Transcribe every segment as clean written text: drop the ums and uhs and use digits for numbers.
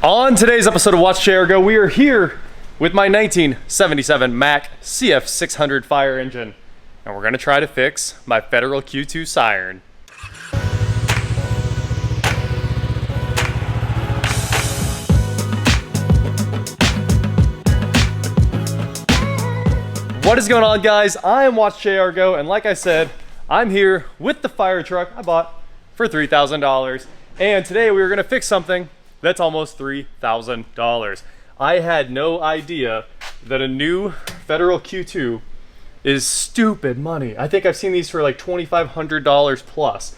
On today's episode of Watch Chair Go, we are here with my 1977 Mack CF-600 fire engine, and we're going to try to fix my Federal Q2 Siren. What is going on, guys? I am Watch JR Go, and like I said, I'm here with the Firetruck I bought for $3,000. And today we are going to fix something that's almost $3,000. I had no idea that a new Federal Q2 is stupid money. I think I've seen these for like $2,500 plus.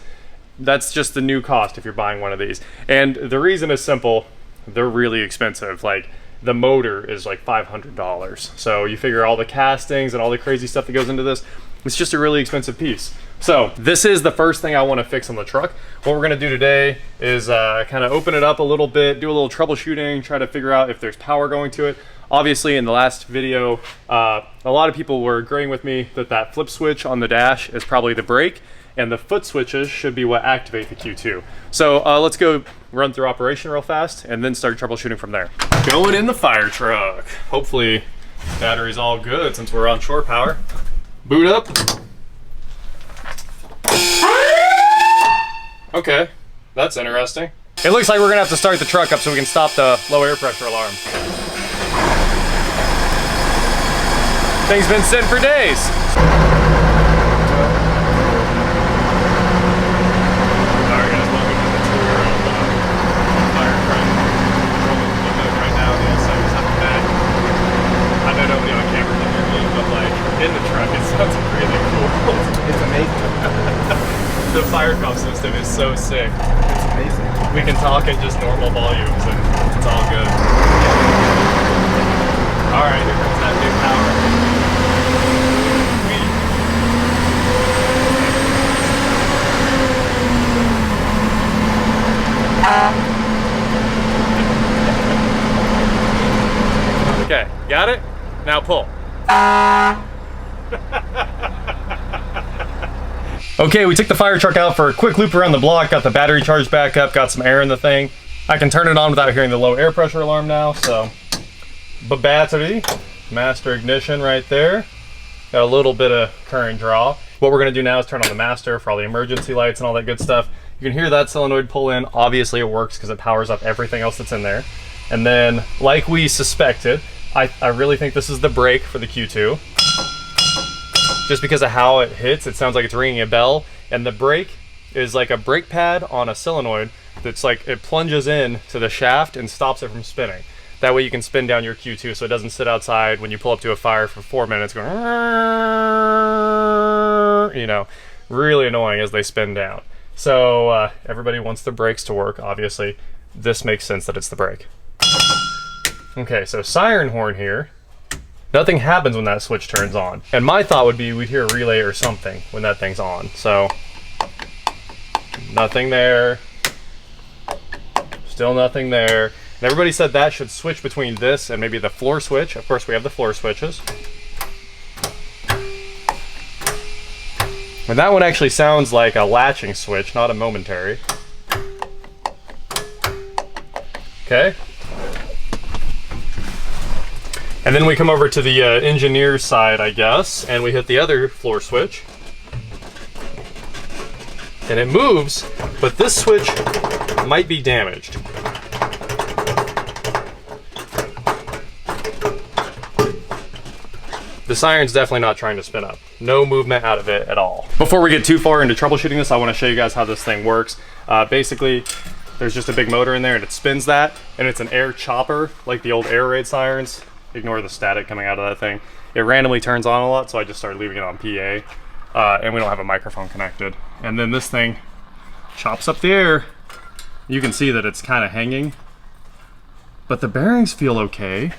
That's just the new cost if you're buying one of these. And the reason is simple. They're really expensive. Like, the motor is like $500. So you figure all the castings and all the crazy stuff that goes into this, it's just a really expensive piece. So this is the first thing I want to fix on the truck. What we're going to do today is kind of open it up a little bit, do a little troubleshooting, try to figure out if there's power going to it. Obviously, in the last video, a lot of people were agreeing with me that that flip switch on the dash is probably the brake, and the foot switches should be what activate the Q2. So let's go run through operation real fast and then start troubleshooting from there. Going in the Firetruck. Hopefully battery's all good since we're on shore power. Boot up. Okay, that's interesting. It looks like we're gonna have to start the truck up so we can stop the low air pressure alarm. Thing's been sitting for days. Sorry guys, welcome to the tour of Firetruck. Right now, the outside is up the back. I know nobody on camera can hear me, but like in the truck, it sounds really cool. It's amazing. The fire comm system is so sick. It's amazing. We can talk at just normal volumes and it's all good. All right, here comes that big power. Sweet. Okay, got it? Now pull. Okay, we took the Firetruck out for a quick loop around the block, got the battery charged back up, got some air in the thing. I can turn it on without hearing the low air pressure alarm now, so. Battery, master ignition right there. Got a little bit of current draw. What we're gonna do now is turn on the master for all the emergency lights and all that good stuff. You can hear that solenoid pull in. Obviously it works because it powers up everything else that's in there. And then, like we suspected, I really think this is the brake for the Q2. Just because of how it hits, it sounds like it's ringing a bell. And the brake is like a brake pad on a solenoid that's like, it plunges in to the shaft and stops it from spinning. That way you can spin down your Q2 so it doesn't sit outside when you pull up to a fire for 4 minutes going, you know, really annoying as they spin down. So everybody wants the brakes to work, obviously. This makes sense that it's the brake. Okay, so siren horn here. Nothing happens when that switch turns on. And my thought would be we'd hear a relay or something when that thing's on. So, nothing there. Still nothing there. And everybody said that should switch between this and maybe the floor switch. Of course, we have the floor switches. And that one actually sounds like a latching switch, not a momentary. Okay. And then we come over to the engineer's side, I guess, and we hit the other floor switch. And it moves, but this switch might be damaged. The siren's definitely not trying to spin up. No movement out of it at all. Before we get too far into troubleshooting this, I want to show you guys how this thing works. Basically, there's just a big motor in there and it spins that, and it's an air chopper, like the old air raid sirens. Ignore the static coming out of that thing. It randomly turns on a lot, so I just started leaving it on PA. And we don't have a microphone connected. And then this thing chops up the air. You can see that it's kind of hanging, but the bearings feel okay.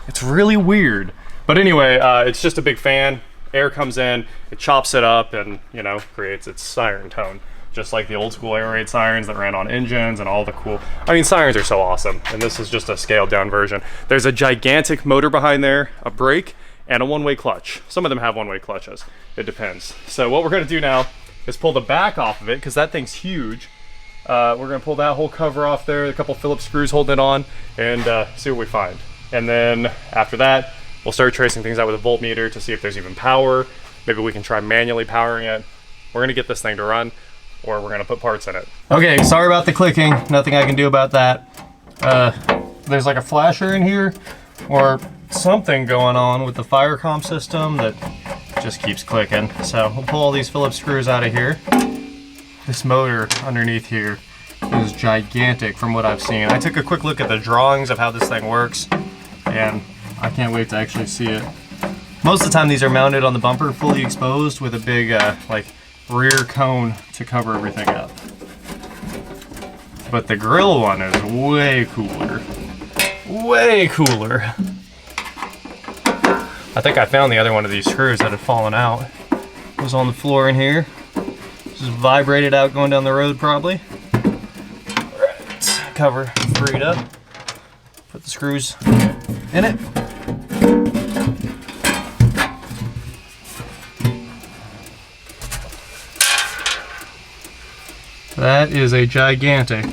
It's really weird. But anyway, it's just a big fan. Air comes in, it chops it up and, you know, creates its siren tone. Just like the old school air raid sirens that ran on engines and all the cool, I mean, sirens are so awesome. And this is just a scaled down version. There's a gigantic motor behind there, a brake, and a one-way clutch. Some of them have one-way clutches. It depends. So what we're gonna do now is pull the back off of it, because that thing's huge, We're gonna pull that whole cover off there, a couple Phillips screws holding it on, and see what we find. And then after that, we'll start tracing things out with a voltmeter to see if there's even power. Maybe we can try manually powering it. We're gonna get this thing to run, or we're gonna put parts in it. Okay, sorry about the clicking. Nothing I can do about that. There's like a flasher in here, or something going on with the fire comm system that just keeps clicking. So we'll pull all these Phillips screws out of here. This motor underneath here is gigantic from what I've seen. I took a quick look at the drawings of how this thing works, and I can't wait to actually see it. Most of the time these are mounted on the bumper, fully exposed with a big like rear cone to cover everything up. But the grill one is way cooler. Way cooler. I think I found the other one of these screws that had fallen out. It was on the floor in here. Just vibrated out going down the road probably. Alright, cover freed up. Put the screws in it. That is a gigantic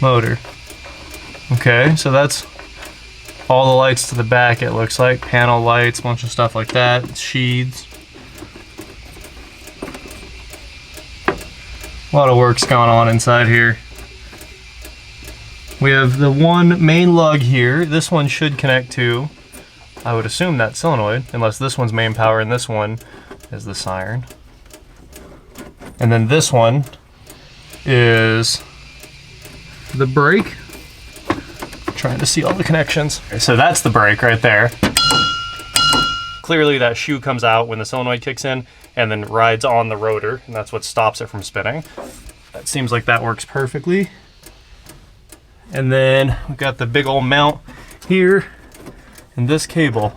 motor. Okay, so that's all the lights to the back, it looks like. Panel lights, a bunch of stuff like that, sheaths. A lot of work's going on inside here. We have the one main lug here. This one should connect to, I would assume, that solenoid, unless this one's main power and this one is the Siren. And then this one is the brake. Trying to see all the connections. Okay, so that's the brake right there. Clearly that shoe comes out when the solenoid kicks in and then rides on the rotor, and that's what stops it from spinning. That seems like that works perfectly. And then we've got the big old mount here, and this cable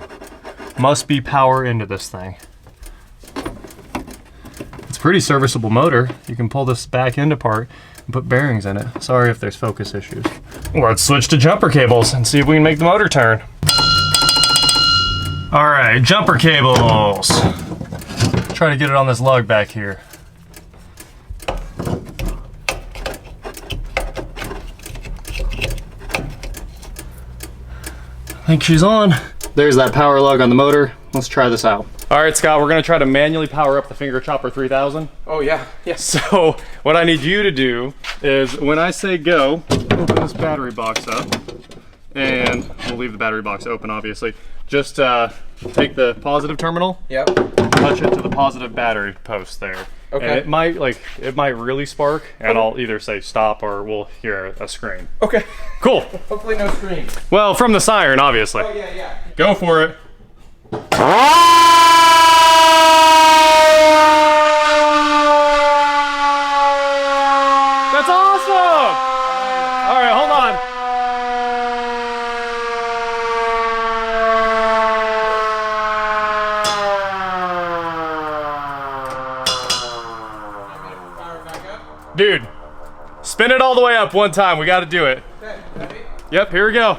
must be power into this thing. It's a pretty serviceable motor. You can pull this back end apart and put bearings in it. Sorry if there's focus issues. Let's switch to jumper cables and see if we can make the motor turn. All right, jumper cables. Try to get it on this lug back here. I think she's on. There's that power lug on the motor. Let's try this out. All right, Scott, we're gonna try to manually power up the Finger Chopper 3000. Oh yeah, yes. So what I need you to do is when I say go, open this battery box up, and we'll leave the battery box open, obviously. Just take the positive terminal, Yep. touch it to the positive battery post there. Okay. And it might really spark, and I'll either say stop or we'll hear a scream. Okay. Cool. Hopefully no scream. Well, from the Siren, obviously. Oh yeah. Go for it. That's awesome! All right, hold on. Dude, spin it all the way up one time. We got to do it. Yep, here we go.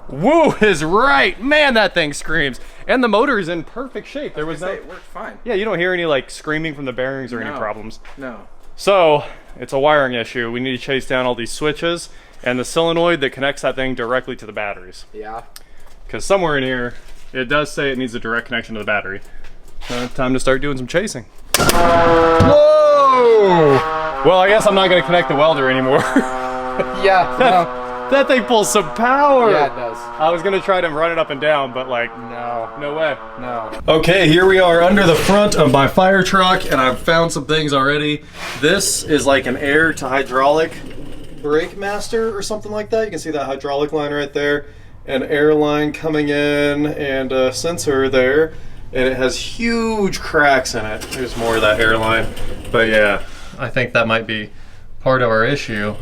Woo is right. Man, that thing screams. And the motor is in perfect shape. There was no... It worked fine. Yeah, you don't hear any like screaming from the bearings or any problems. No. So, it's a wiring issue. We need to chase down all these switches and the solenoid that connects that thing directly to the batteries. Yeah. Because somewhere in here, it does say it needs a direct connection to the battery. Time to start doing some chasing. Whoa! Well, I guess I'm not going to connect the welder anymore. Yeah, no. That thing pulls some power. Yeah, it does. I was gonna try to run it up and down, but like, no way. No. Okay, here we are under the front of my fire truck, and I've found some things already. This is like an air to hydraulic brake master or something like that. You can see that hydraulic line right there, an air line coming in, and a sensor there, and it has huge cracks in it. There's more of that air line, but yeah, I think that might be part of our issue.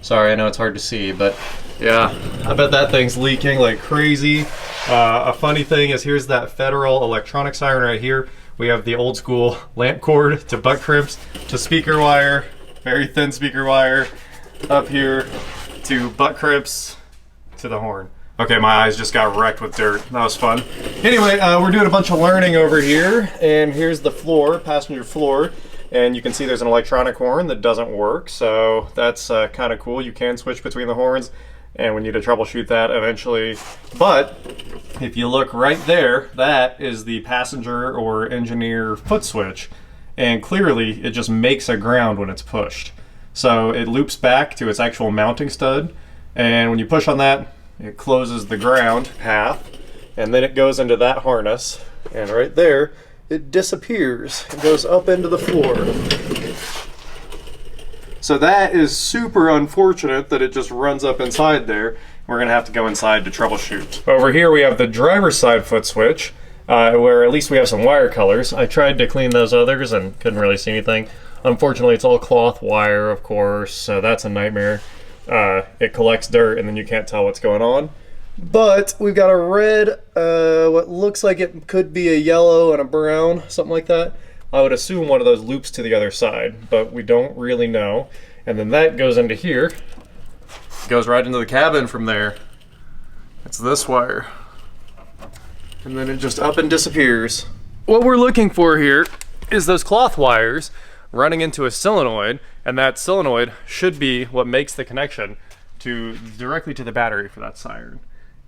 Sorry, I know it's hard to see, but yeah, I bet that thing's leaking like crazy. A funny thing is, here's that Federal electronic siren right here. We have the old school lamp cord to butt crimps to speaker wire, very thin speaker wire, up here to butt crimps to the horn. Okay, my eyes just got wrecked with dirt. That was fun. Anyway, we're doing a bunch of learning over here, and here's the floor, passenger floor. And you can see there's an electronic horn that doesn't work, so that's kind of cool. You can switch between the horns, and we need to troubleshoot that eventually. But if you look right there, that is the passenger or engineer foot switch, and clearly it just makes a ground when it's pushed. So it loops back to its actual mounting stud, and when you push on that, it closes the ground path, and then it goes into that harness, and right there, it disappears. It goes up into the floor. So that is super unfortunate that it just runs up inside there. We're gonna have to go inside to troubleshoot. Over here we have the driver's side foot switch, where at least we have some wire colors. I tried to clean those others and couldn't really see anything. Unfortunately, it's all cloth wire, of course, so that's a nightmare. It collects dirt and then you can't tell what's going on. But we've got a red, what looks like it could be a yellow and a brown, something like that. I would assume one of those loops to the other side, but we don't really know. And then that goes into here. Goes right into the cabin from there. It's this wire. And then it just up and disappears. What we're looking for here is those cloth wires running into a solenoid, and that solenoid should be what makes the connection directly to the battery for that siren.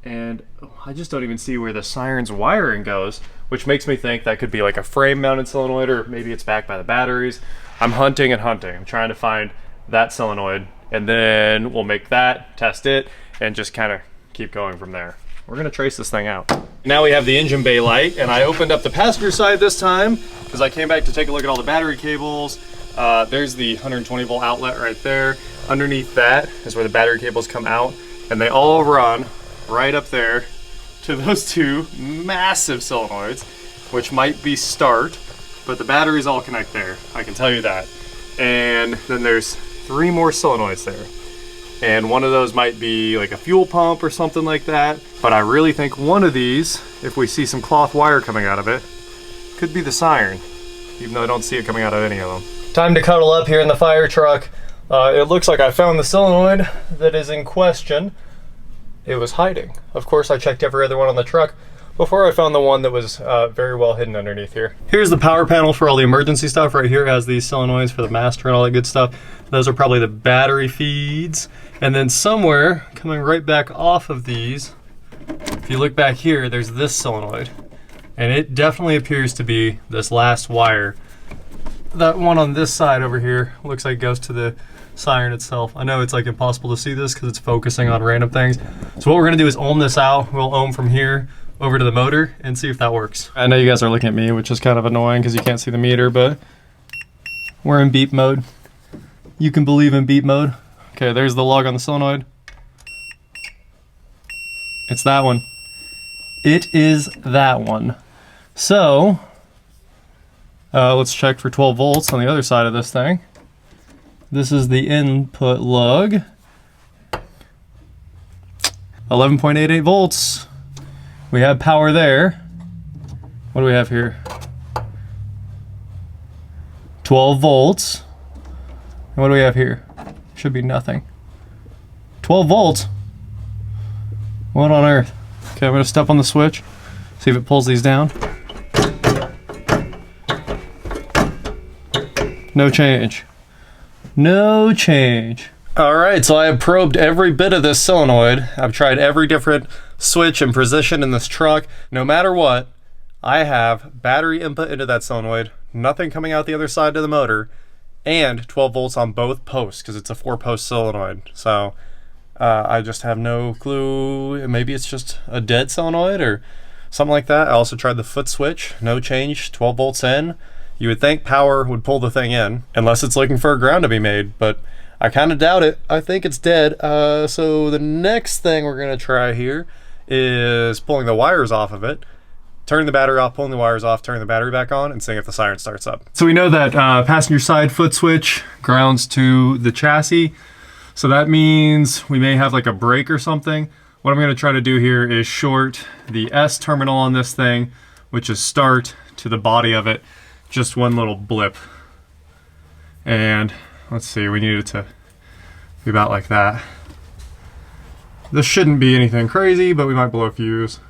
And I just don't even see where the siren's wiring goes, which makes me think that could be like a frame mounted solenoid, or maybe it's backed by the batteries. I'm hunting and hunting. I'm trying to find that solenoid, and then we'll make that, test it, and just kind of keep going from there. We're gonna trace this thing out. Now we have the engine bay light, and I opened up the passenger side this time because I came back to take a look at all the battery cables. There's the 120 volt outlet right there. Underneath that is where the battery cables come out, and they all run right up there to those two massive solenoids, which might be start, but the batteries all connect there, I can tell you that. And then there's 3 more solenoids there. And one of those might be like a fuel pump or something like that. But I really think one of these, if we see some cloth wire coming out of it, could be the siren, even though I don't see it coming out of any of them. Time to cuddle up here in the Firetruck. It looks like I found the solenoid that is in question. It was hiding. Of course, I checked every other one on the truck before I found the one that was very well hidden underneath here. Here's the power panel for all the emergency stuff. Right here has these solenoids for the master and all that good stuff. Those are probably the battery feeds. And then somewhere coming right back off of these, if you look back here, there's this solenoid. And it definitely appears to be this last wire. That one on this side over here looks like it goes to the siren itself. I know it's like impossible to see this because it's focusing on random things. So what we're gonna do is ohm this out. We'll ohm from here over to the motor and see if that works. I know you guys are looking at me, which is kind of annoying because you can't see the meter, but we're in beep mode. You can believe in beep mode. Okay, there's the log on the solenoid. It's that one. It is that one. So, let's check for 12 volts on the other side of this thing. This is the input lug. 11.88 volts. We have power there. What do we have here? 12 volts. And what do we have here? Should be nothing. 12 volts? What on earth? Okay, I'm gonna step on the switch, see if it pulls these down. No change. No change. All right, so I have probed every bit of this solenoid. I've tried every different switch and position in this truck. No matter what, I have battery input into that solenoid, nothing coming out the other side of the motor, and 12 volts on both posts because it's a 4-post solenoid. So I just have no clue. Maybe it's just a dead solenoid or something like that. I also tried the foot switch, no change, 12 volts in. You would think power would pull the thing in, unless it's looking for a ground to be made, but I kind of doubt it. I think it's dead. So the next thing we're gonna try here is pulling the wires off of it, turning the battery off, pulling the wires off, turning the battery back on, and seeing if the siren starts up. So we know that passenger side foot switch grounds to the chassis. So that means we may have like a break or something. What I'm gonna try to do here is short the S terminal on this thing, which is start, to the body of it, just one little blip. And let's see, we need it to be about like that. This shouldn't be anything crazy, but we might blow a fuse.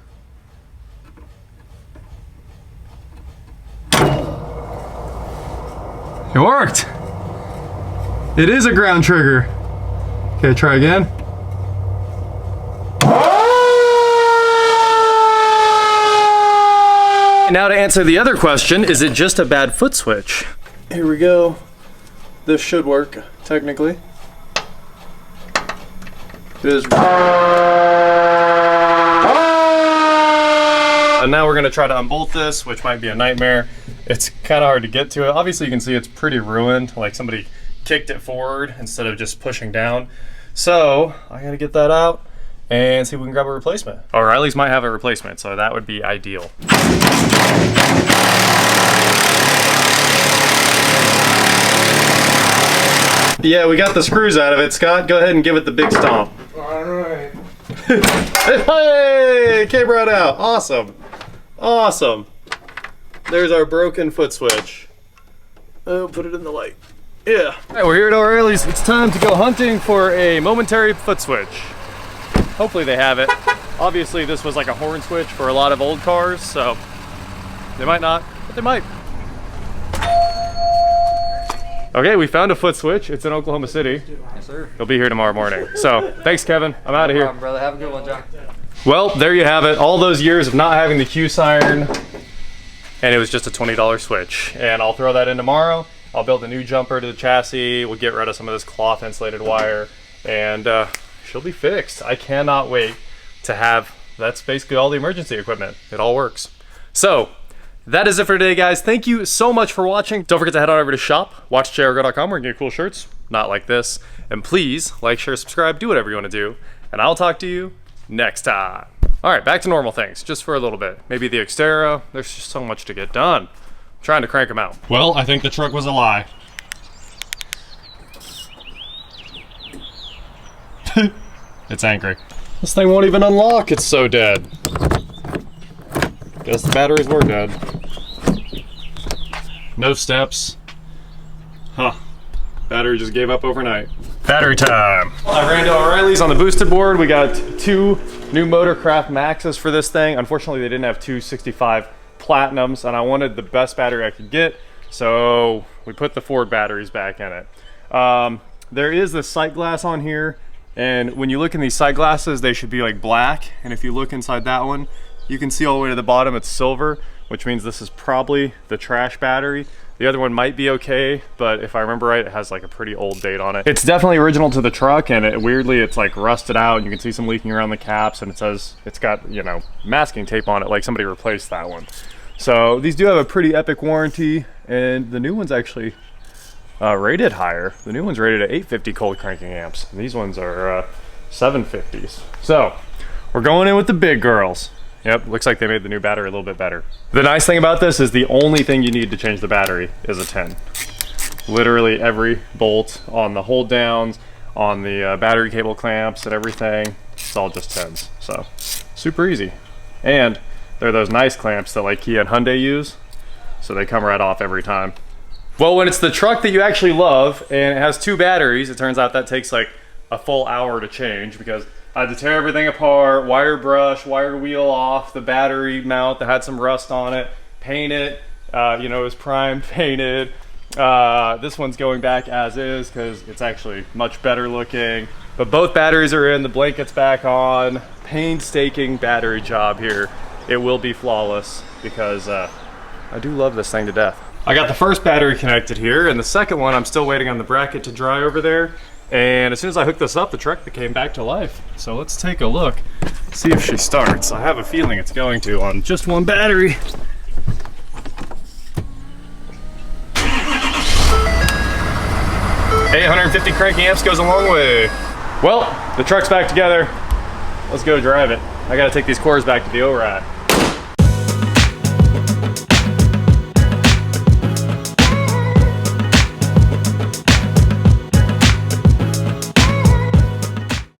It worked! It is a ground trigger. Okay, try again. Now to answer the other question, is it just a bad foot switch? Here we go. This should work, technically. It is. And now we're gonna try to unbolt this, which might be a nightmare. It's kind of hard to get to it. Obviously you can see it's pretty ruined, like somebody kicked it forward instead of just pushing down. So I gotta get that out and see if we can grab a replacement. O'Reilly's might have a replacement, so that would be ideal. Yeah, we got the screws out of it. Scott, go ahead and give it the big stomp. All right. Hey, came right out. Awesome. Awesome. There's our broken foot switch. Oh, put it in the light. Yeah. All right, we're here at O'Reilly's. It's time to go hunting for a momentary foot switch. Hopefully they have it. Obviously this was like a horn switch for a lot of old cars, so they might not, but they might. Okay, we found a foot switch. It's in Oklahoma City. Yes, sir. It'll be here tomorrow morning. So thanks, Kevin. I'm out of here. No problem, brother. Have a good one, John. Well, there you have it. All those years of not having the Q Siren, and it was just a $20 switch. And I'll throw that in tomorrow. I'll build a new jumper to the chassis. We'll get rid of some of this cloth insulated wire, and she'll be fixed. I cannot wait to have, that's basically all the emergency equipment. It all works. So that is it for today, guys. Thank you so much for watching. Don't forget to head on over to shop, watchjrgo.com, where you can get cool shirts, not like this. And please like, share, subscribe, do whatever you want to do. And I'll talk to you next time. All right, back to normal things, just for a little bit. Maybe the Xterra. There's just so much to get done. I'm trying to crank them out. Well, I think the truck was a lie. It's angry. This thing won't even unlock, it's so dead. Guess the batteries were dead. No steps. Huh. Battery just gave up overnight. Battery time. I ran to O'Reilly's on the boosted board. We got 2 new Motorcraft Maxes for this thing. Unfortunately, they didn't have 265 Platinums, and I wanted the best battery I could get, so we put the Ford batteries back in it. There is this sight glass on here, and when you look in these sight glasses, they should be like black, and if you look inside that one, you can see all the way to the bottom it's silver, which means this is probably the trash battery. The other one might be okay, but if I remember right, it has like a pretty old date on it. It's definitely original to the truck, and weirdly it's like rusted out, and you can see some leaking around the caps, and it says it's got, you know, masking tape on it, like somebody replaced that one. So these do have a pretty epic warranty, and the new one's actually rated higher. The new one's rated at 850 cold cranking amps, and these ones are 750s. So we're going in with the big girls. Yep, looks like they made the new battery a little bit better. The nice thing about this is the only thing you need to change the battery is a 10. Literally every bolt on the hold downs, on the battery cable clamps and everything, it's all just 10s. So super easy. And they're those nice clamps that like Kia and Hyundai use, so they come right off every time. Well, when it's the truck that you actually love and it has 2 batteries, it turns out that takes like a full hour to change, because I had to tear everything apart, wire brush, wire wheel off the battery mount that had some rust on it, paint it, you know, it was primed, painted. This one's going back as is because it's actually much better looking. But both batteries are in, the blanket's back on. Painstaking battery job here. It will be flawless because I do love this thing to death. I got the first battery connected here, and the second one I'm still waiting on the bracket to dry over there. And as soon as I hook this up, the truck came back to life. So let's take a look, see if she starts. I have a feeling it's going to on just one battery. Hey, 150 cranking amps goes a long way. Well, the truck's back together. Let's go drive it. I gotta take these cores back to the ORAD.